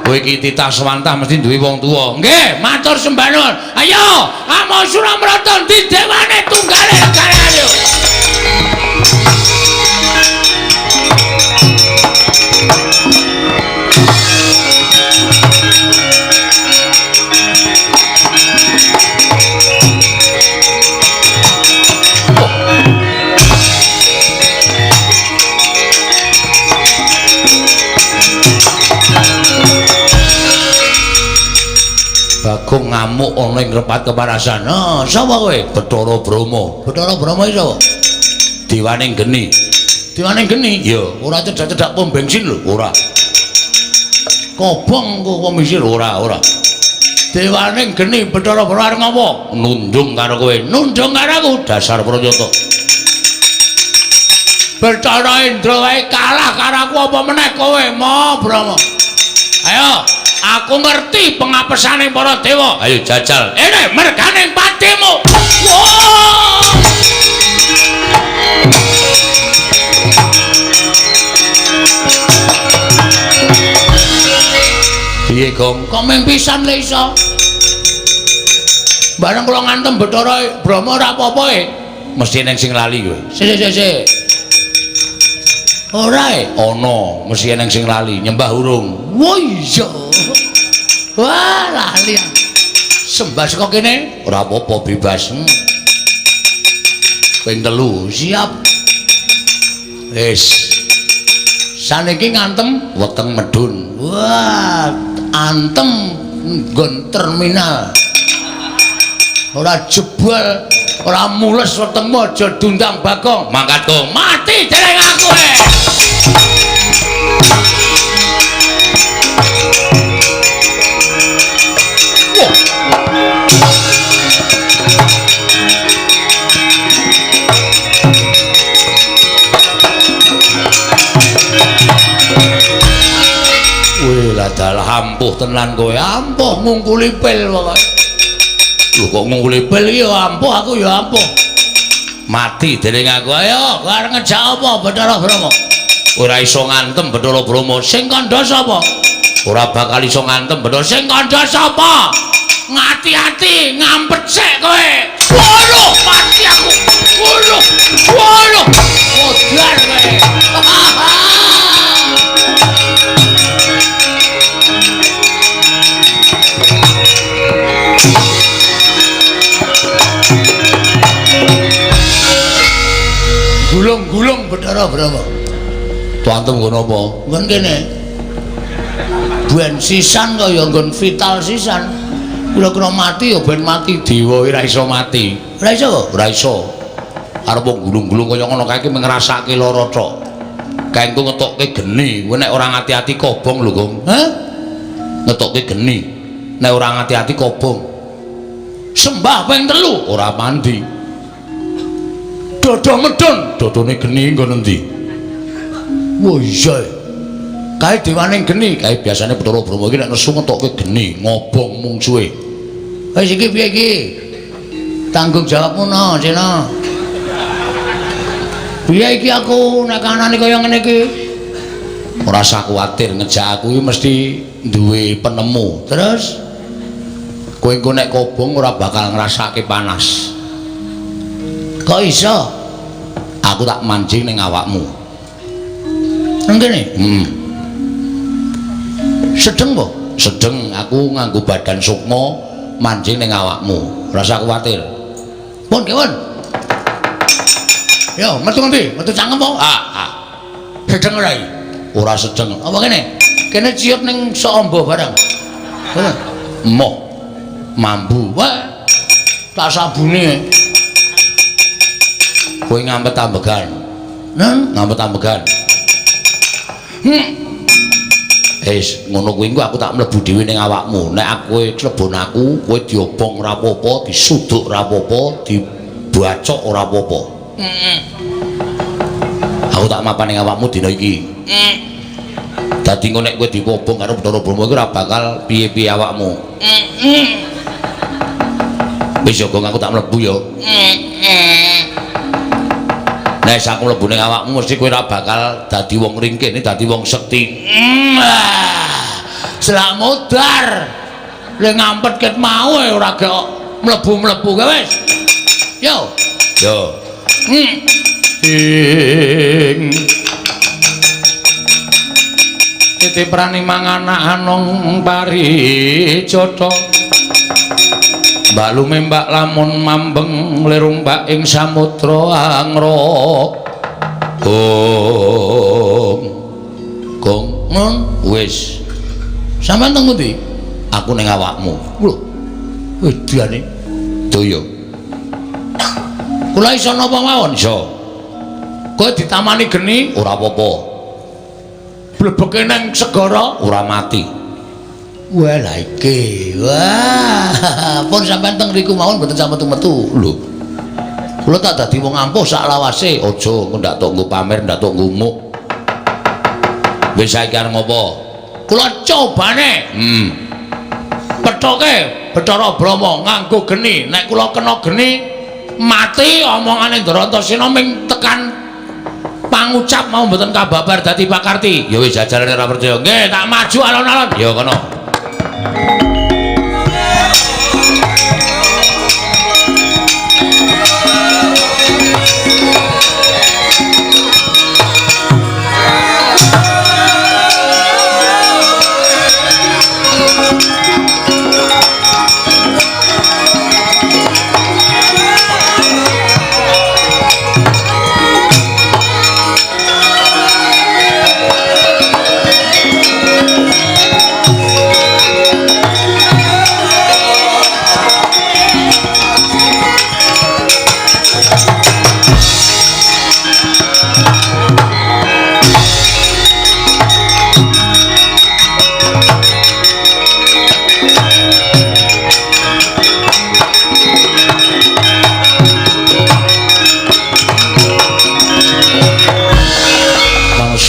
Speaker 1: Kowe iki titah swantah mesti duwe wong tuwa. Nggih, matur sembah nuwun. Ayo, Amo Suramrata di dewane tunggale negara ayo. Bagong ngamuk ana ing repat kepanasan. Nah, sapa kowe? Bathara Brahma. Bathara Brahma iki sapa? Dewaning geni. Dewaning geni? Ya, ora cedak-cedak pom bensin lho, ora. Kobong kok pom bensin ora. Dewaning geni Bathara Brahma arep ngopo? Nundung karo kowe. Nundung karo aku dasar Pranyata. Bathara Indra wae kalah karo aku apa meneh kowe, Mo Brahma. Ayo, aku ngerti pengapesaning para dewa. Ayo jajal. Ini merganing patimu. Wow! Piye, Gong? Kok mung pisan le iso? Bareng kula ngantem Bathara Brahma ora apa-apa e. Mesti ning sing lali kowe. Sik. Ora e, ana mesti eneng sing lali nyembah urung. Wah iya. Wah lali. Sembah saka kene ora apa-apa bebas. Ping 3 siap. Wis. Saniki ngantem weteng medun. Wah, antem nggon terminal. Ora jebol, ora mules wetengmu aja dundang Bagong. Mangkat kok mati dereng aku e. Wih, ladal ampuh tenan kowe, ampuh ngungkuli pil pokoke. Lho kok ngungkuli pil iki ya ampuh, aku ya ampuh. Mati dening aku. Ayo, kowe arep ngejak apa Bathara Brahma? Ora iso ngantem Bathara Brahma. Sing kandha sapa? Ora bakal iso ngantem Bathara. Sing kandha sapa? Ngati-ati, ngampet sik kowe. Waduh, mati aku. Waduh. Modar kowe.
Speaker 2: gulung-gulung Bathara Brahma.
Speaker 1: Tuantem ngono apa?
Speaker 2: Nggon kene. Ben sisan kaya nggon vital sisan. Kira-kira mati ya ben mati
Speaker 1: Dewa ora iso mati.
Speaker 2: Ora iso kok?
Speaker 1: Ora iso. Arep wong gulung-gulung kaya ngono kae iki ngrasake lara tok. Kae engko ngetokke geni, kowe nek ora ngati-ati kobong lho, Gong.
Speaker 2: Hah?
Speaker 1: Ngetokke geni. Nek ora ngati-ati kobong.
Speaker 2: Sembah ping 3
Speaker 1: ora mandi.
Speaker 2: Dodo medun.
Speaker 1: Dodone geni nggon endi?
Speaker 2: Wah iya. Kae dewaning geni.
Speaker 1: Kae biasane Bathara Brahma iki nek nesu ngetokke geni, ngobong mungsuhe.
Speaker 2: Wis iki piye iki? Tanggung jawabmu no, Cina. Piye iki aku nek kanane kaya ngene iki?
Speaker 1: Ora usah kuwatir, ngejak aku iki mesti duwe penemu.
Speaker 2: Terus
Speaker 1: Kowe engko nek kobong ora bakal ngrasake panas.
Speaker 2: kok iso?
Speaker 1: Aku tak mancing ning awakmu.
Speaker 2: Nang kene? Sedeng po?
Speaker 1: Sedeng aku nganggo badan sukma mancing ning awakmu. Ora usah kuwatir.
Speaker 2: Pun kewon. Yo, metu ngendi? Metu cangkem po? Sedeng ora iki?
Speaker 1: Ora sedeng.
Speaker 2: Apa kene? Kene ciut ning sok amba barang. Ngono.
Speaker 1: Emoh. Mambu.
Speaker 2: Wah. Tak sabune.
Speaker 1: Kowe ngampet ambegan.
Speaker 2: Nang
Speaker 1: Ngampet ambegan. Ngono kuwi engko aku tak mlebu dhewe ning awakmu. Nek kowe klebon aku, kowe diobong ora apa-apa, disuduk ora apa-apa, dibacok ora apa-apa. Aku tak mapan ning awakmu dina iki. Dadi engko nek kowe dipobong karo Bathara Brahma iku ora bakal piye-piye awakmu. Wis yo aku tak mlebu yo. Nek aku mlebu ning awakmu mesti kowe ora bakal dadi wong ringkene, dadi wong sekti.
Speaker 2: Slamudar. Le ngampet ket mau ora gek mlebu-mlebu kowe wis. Yo.
Speaker 1: Yo.
Speaker 2: Titiprani manganak anong paricata. Mbak lume mbak lamun mambeng lirung mbak ing samudra angra. Gong, wis. Sampeyan teng pundi?
Speaker 1: Aku ning awakmu.
Speaker 2: Lho. Wedane
Speaker 1: Daya.
Speaker 2: kula iso napa mawon?
Speaker 1: Iso.
Speaker 2: Kowe ditamani geni
Speaker 1: Ora apa-apa.
Speaker 2: blebeke nang segara
Speaker 1: Ora mati.
Speaker 2: wah lha iki. Wah, pun sampeyan teng riku mawon mboten sampe metu.
Speaker 1: Lho.
Speaker 2: Kula tak dadi wong ampuh sak lawase.
Speaker 1: Aja engko ndak tok nggo pamer, ndak tok ngumuk. Wis saiki arep ngopo?
Speaker 2: Kula cobane pethoke Bathara Brahma nganggo geni. Nek kula kena geni mati omongane Ndarantasena ming tekan pangucap mau mboten kababar dadi pakarti.
Speaker 1: Ya wis jajalane ora percaya.
Speaker 2: Nggih, tak maju alon-alon.
Speaker 1: Ya kono.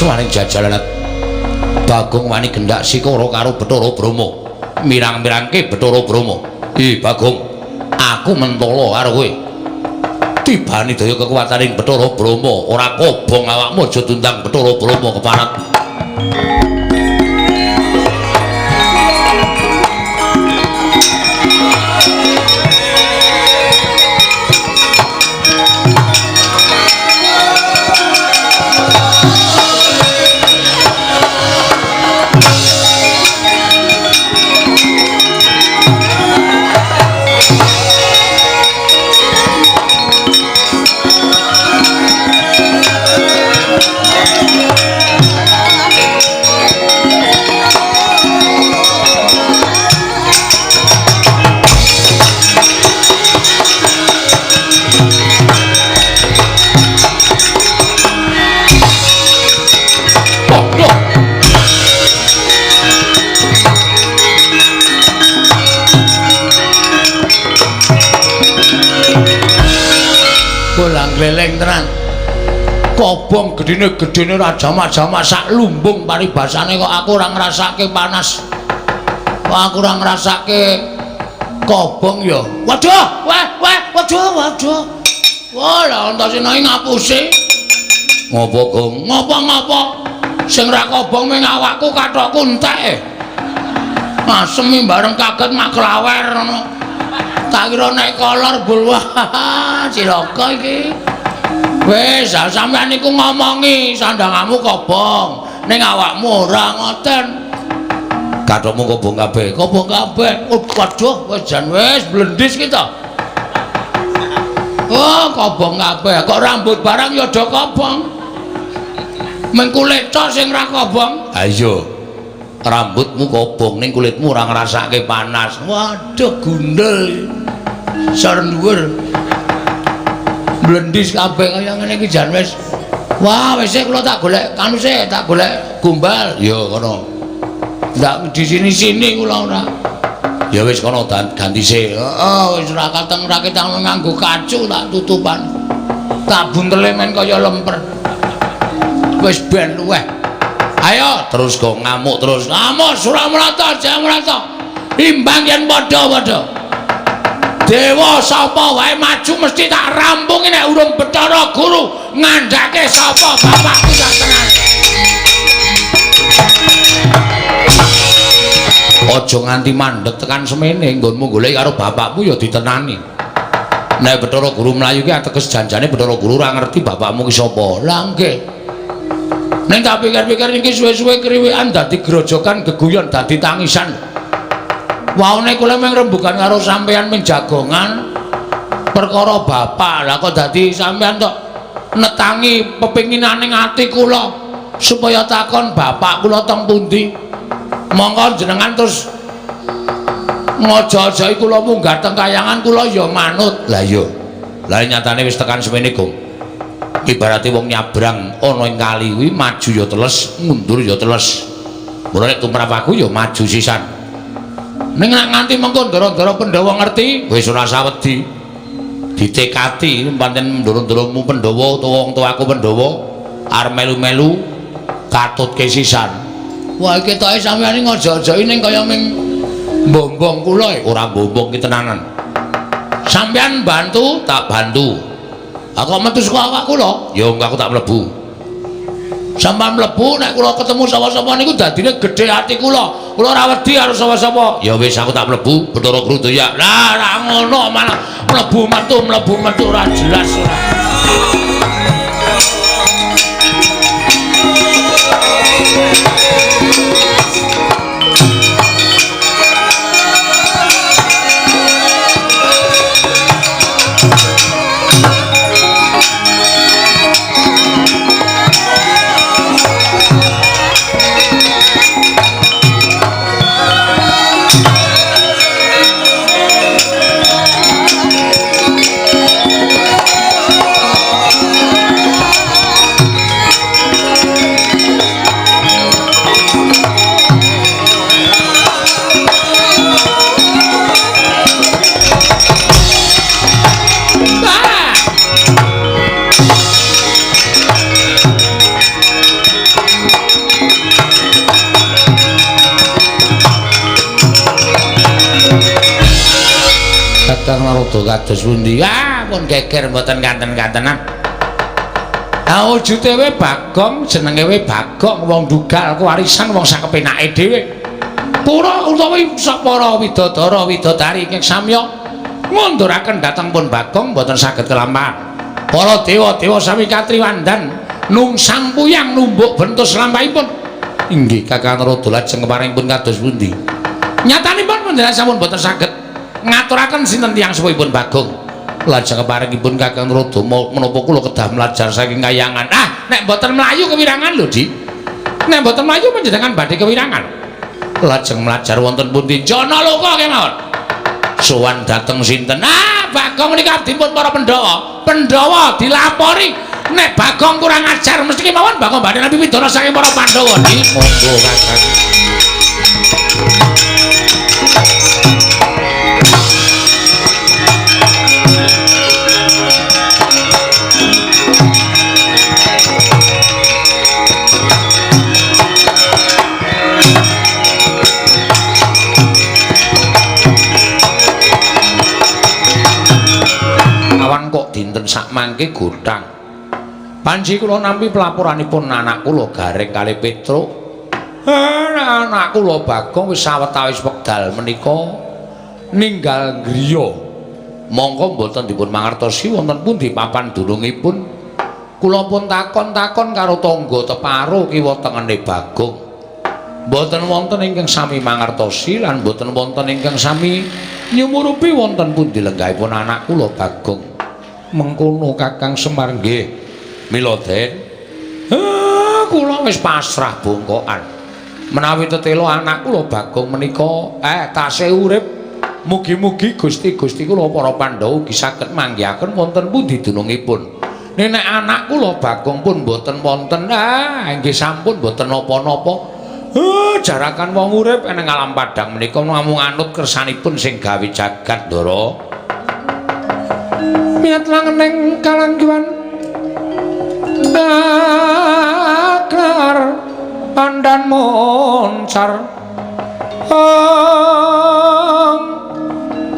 Speaker 1: Suwaning jajalan Bagong wani gendak sikara karo Bathara Brahma. Mirang-mirangke Bathara Brahma. Bagong, aku mentala karo kowe. Tibane daya kekuwataning Bathara Brahma, ora kobong awakmu aja tundang Bathara Brahma keparat. Bolang gleleng tenan. Kobong gedene rajama-jama sak lumbung paribasane kok aku ora ngrasake panas. Kok aku ora ngrasake kobong ya. Waduh, waduh. Wah, lah entasena ngapusi. Ngopo, Gong? Ngopo? Sing ra kobong ming awakku kathokku entek. Asemi bareng kaget mak klawer ngono. Tak kira nek kolor bul wah cilaka iki. Wis, sampean niku ngomongi sandangamu kobong, ning awakmu ora ngoten. Kathokmu kobong kabeh. Waduh, wis jan wis blendis kita. Oh, kobong kabeh. Kok rambut barang ya do kobong. Meng kulit tok sing ra kobong. Ha iya. Rambutmu kobong ning kulitmu ora ngrasake panas. Waduh, gundel. Sar dhuwur. Blendis kabeh kaya ngene iki jan wis. Wah, wis kula tak golek kanu sik, tak golek gumbal. Ya ngono. Ndak di sini-sini kula ora. Ya wis kono ganti sik. Heeh, wis ora kateng nganggo kacu tak tutupan. Tak buntele men kaya lemper. Wis ben luweh. Ayo terus go ngamuk terus. Ngamuk Suramrata, Jayamrata. Imbang yen padha-padha. Dewa sapa wae maju mesti tak rampungi nek urung Bathara Guru ngandhake sapa bapakku tenan. Aja nganti mandeg tekan semene nggonmu golek karo bapakmu ya ditenani. Nek Bathara Guru mlayu ki ateges janjane Bathara Guru ora ngerti bapakmu ki sapa. Lah nggih. Nek tak pikir-pikir iki suwe-suwe kriwikan dadi grojokan geguyon dadi tangisan. Waune kula mung rembugan karo sampeyan ming jagongan perkara bapak. Lah kok dadi sampeyan tok netangi pepinginaning ati kula supaya takon bapak kula teng pundi. Monggo jenengan terus ngojo-ojohi kula munggah teng kayangan kula ya manut. Lah iya. Lah nyatane wis tekan semene, Gong. Ibarate wong nyabrang ana ing kali kuwi maju ya teles, mundur ya teles. Mula nek tumrap aku ya maju sisan. Ning nganti mengko ndara-ndara Pandhawa ngerti, wis ora usah wedi. Ditekati pancen ndara-ndaramu Pandhawa utawa wong tuaku Pandhawa arep melu-melu katutke sisan. Wah iki ketoke sampeyan iki ngojo-ojohi ning kaya ming mbombong kula ora mbombong ki tenanan. Sampeyan bantu, tak bantu. Aku metu saka awakku lho, ya aku tak mlebu. Sampeyan mlebu nek kula ketemu sapa-sapa niku dadine gedhe ati kula. Kula ora wedi karo sapa-sapa. Ya wis aku tak mlebu Bathara Guru ya. Lah ora ngono malah mlebu metu ora jelas ora. Kakang Narada kados pundi? Ah, pun geger mboten kanten-kantenan. Ha wujude we Bagong, jenenge we Bagong, wong dugal kewarisan wong sak kepenake dhewe. Pura utawi para widodara widodari ingkang samya ngunduraken dhateng pun Bagong mboten saged kelampahan. Para dewa-dewa sami katriwandan nungsang puyang numbuk bentus lampahipun. Inggih Kakang Narada lajeng keparingipun kados pundi? Nyatanipun panjenengan sampun mboten saged ngaturaken sinten tiyang sepuhipun Bagong. Lajeng keparingipun Kakang Narada menapa kula kedah mlajar saking kayangan. Ah, nek mboten mlayu kewirangan lho, Dik. Nek mboten mlayu panjenengan badhe kewirangan. Lajeng mlajar wonten pundi? Jana Loka kemawon. Sowan dhateng sinten? Ah, Bagong menika abdipun para Pandhawa. Pandhawa dilapori nek Bagong kurang ajar mesti kemawon Bagong badhe nampi pidana saking para Pandhawa. Dik, monggo Kakang. dinten sak mangke gotang. Panji kula nampi pelaporanipun anak kula Gareng kalih Petruk. Anak kula Bagong wis sawetawis wekdal menika ninggal griya. Monggo mboten dipun mangertosi wonten pundi papan durungipun. Kula pun takon-takon karo tangga teparo kiwa tengene Bagong. Mboten wonten ingkang sami mangertosi lan mboten wonten ingkang sami nyumurupi wonten pundi lenggahipun anak kula Bagong. Mengkono Kakang Semar nggih. Mila Den. Kula wis pasrah bongkokan. Menawi tetelo anak kula Bagong menika tasih urip, mugi-mugi Gusti-gusti kula para Pandhawa ugi saged manggihaken wonten pundi dunungipun. Nek anak kula Bagong pun mboten wonten, nggih sampun mboten napa-napa. Jarakan wong urip ing alam padang menika namung anut kersanipun sing gawe jagat Ndara. Miat langening kalanggiwan dakar pandan moncar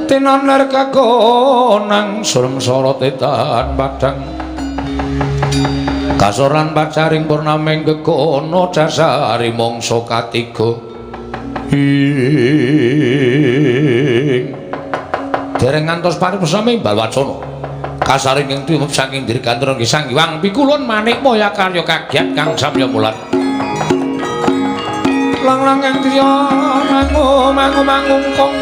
Speaker 1: tinaner kagonang sureng sorot etan padang kasoran pacaring purnaming gegono dasari mangsa katiga dereng ngantos paripurna balwacana kasaring ing tumep saking dirgantara nggih Sang Hyang Pikulun manik moya karya kagiat kang samya mulat lang-lang ing triya mangungkong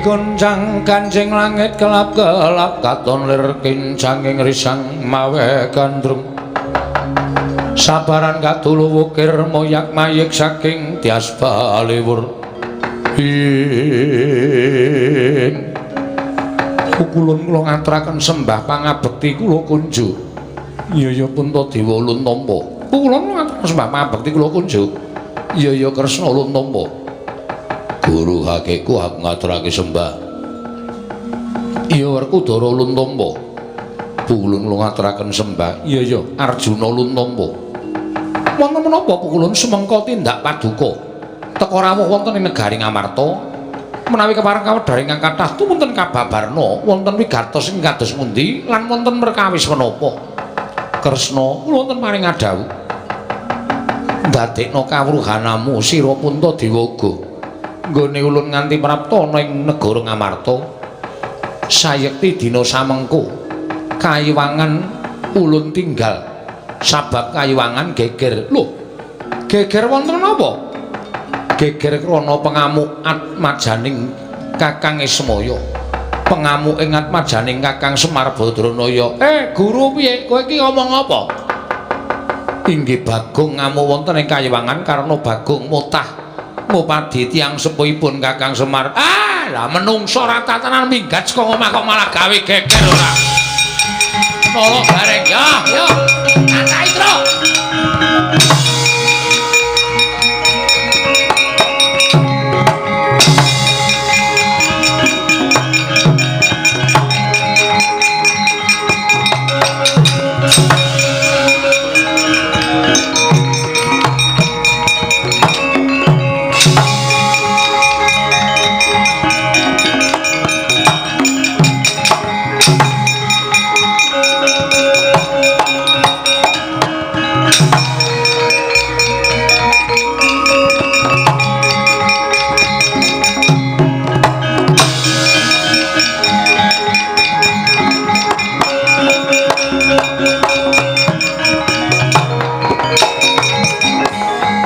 Speaker 1: Goncang kancing langit kelap-kelap katon lir kincanging risang mawe gandrung sabaran katulu wukir moyak mayik saking tias baliwur Pukulun kula ngaturaken sembah pangabekti kula kunju iya punta dewa ulun tampa Pukulun kula ngaturaken sembah pangabekti kula kunju iya Kresna ulun tampa Guru hakeku aku ngaturake sembah. Iya Werkudara ulun tampa. Pukulun kula ngaturaken sembah. Iya Arjuna ulun tampa. Wonten menapa Pukulun sumengka tindak paduka teka rawuh wonten ing negari Ngamarta menawi kepareng kawedhar ingkang kathah tumunten kababarna wonten wigatos ing kados pundi lan wonten perkawis menapa. Kresna kula wonten maring adhawuh. Ndadekno kawruhanamu sira punta dewaga. Nggone ulun nganti prapta ana ing negara Ngamarta sayekti dina samengko kayiwangan ulun tinggal sabab kayiwangan geger lho geger wonten napa geger krana pengamuk atmajaning Kakang Ismaya pengamuk ing atmajaning Kakang Semar Badranaya guru piye kowe iki ngomong apa inggih Bagong ngamuk wonten ing kayiwangan karena Bagong mutah ngupadi tiyang sepuhipun Kakang Semar. Lah menungso ra tatanan minggat saka omah kok malah gawe geger ora. Nolo bareng yo. Santai, Tru.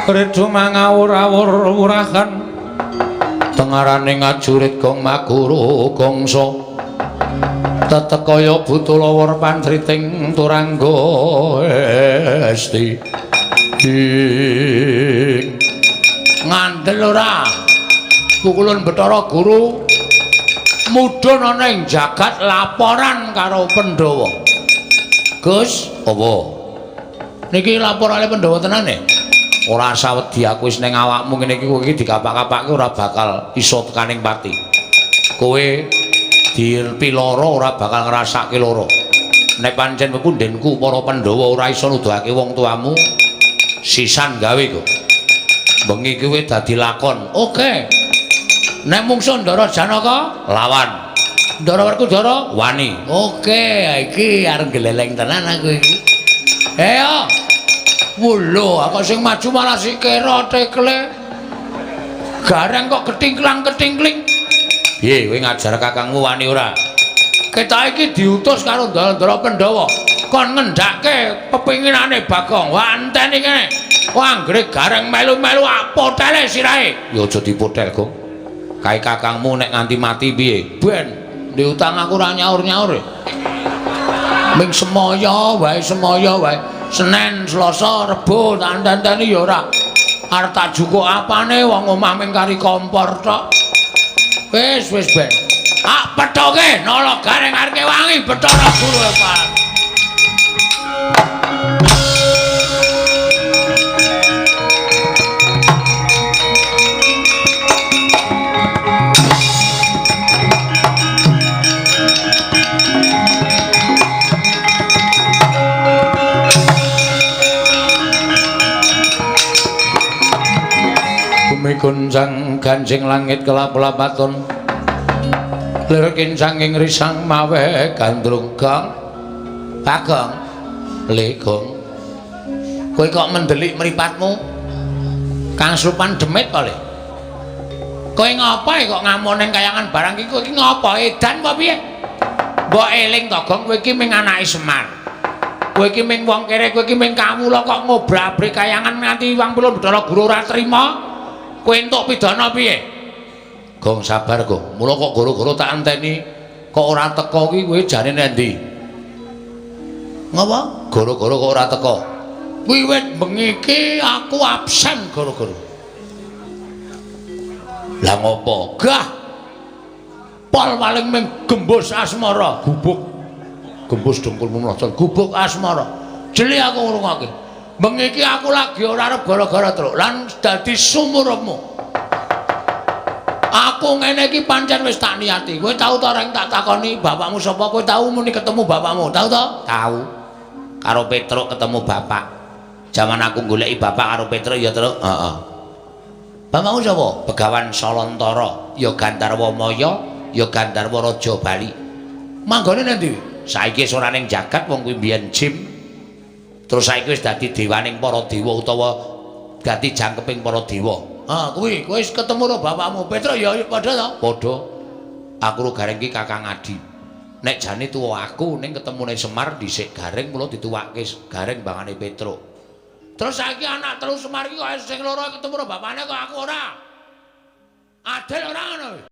Speaker 1: Redo mangawur-awur wurahan tengaraning ajurit gong maguru gongso tetekaya butulawar pantriting turangga esti ngandel ora pukulun Bathara Guru mudhun ana ing jagat laporan karo Pandhawa. Gus, apa? Niki laporane Pandhawa tenane. Ora sawedi aku wis ning awakmu ngene iki kowe iki dikapak-kapake ora bakal iso tekaning pati. Kowe dipiloro ora bakal ngrasake loro. Nek pancen pepundenku para Pandhawa ora iso nuduhake wong tuamu sisan gawe kok. Bengi kowe dadi lakon. Oke. Nek mungsuh Ndara Janaka lawan. Ndara Werkudara wani. Oke, iki arep geleleng tenan aku iki. Ayo. Wulo, aku sing maju malah sikira tekle. Gareng kok ketingklang-ketingkling. Piye kowe ngajar kakangmu wani ora? Kita iki diutus karo Ndara Pandhawa kon ngendhake pepinginane Bagong. Wah enteni kene. Wah anggere gareng melu-melu potele sirahe. Ya aja dipotel, Gong. Kae kakangmu nek nganti mati piye? Ben diutang aku ora nyaur-nyaur. Ming semaya wae Senin, Selasa, Rebo, dandani ya ora. Arep tak jukuk apane wong omah ming kari kompor tok. Wis ben. Ah pethoke nala gareng areke wangi Bathara Guru Pak. Kunjang ganjing langit kelap-lapaton lir kincang ing risang mawe gandrung Gong Bagong le Gong kowe kok mendelik mripatmu Kang Supan demit kok le kowe ngapa kok ngamon ning kayangan barang iki kowe iki ngapa edan apa piye mbok eling to Gong kowe iki ming anake Semar kowe iki ming wong kere kowe iki ming kawula kok ngobrak-abrik kayangan nganti wong Bathara Guru ora trima kowe entuk pidana piye? Gong sabar, Gong. Mula kok goro-goro tak enteni kok ora teko ki kowe jarene endi? Ngapa? Goro-goro kok ora teko. Wiwit bengi iki aku absen goro-goro. Lah ngopo? Gah. Pol paling ming gembus asmara, gubuk. Gembus dengkulmu mlocot, gubuk asmara. Jeli aku ngrungokke. Bengi iki aku lagi ora arep gara-gara truk lan dadi sumurupmu. Aku ngene iki pancen wis tak niati. Kowe tau ta reng tak takoni bapakmu sapa? Kowe tau muni ketemu bapakmu? Tau ta? Tau. Karo Petruk ketemu bapak. Jaman aku goleki bapak karo Petruk ya, Truk. Heeh. Bapakmu sapa? Begawan Salontara, ya Gandarwa Maya, ya Gandarwa Raja Bali. Manggone nendi? Saiki wis ora ning jagat wong kuwi mbiyen jim. Terus saiki wis dadi dewaning para dewa utawa dadi jangkeping para dewa. Ah, kuwi kowe wis ketemu karo bapakmu Petruk ya padha to? Padha. Aku ro gareng iki Kakang Adi. Nek jane tuwa aku ning ketemune Semar dhisik gareng mula dituwake gareng bangane Petruk. Terus saiki anak telu Semar iki kok sing loro ketemu karo bapakne kok aku ora. Adil ora ngono.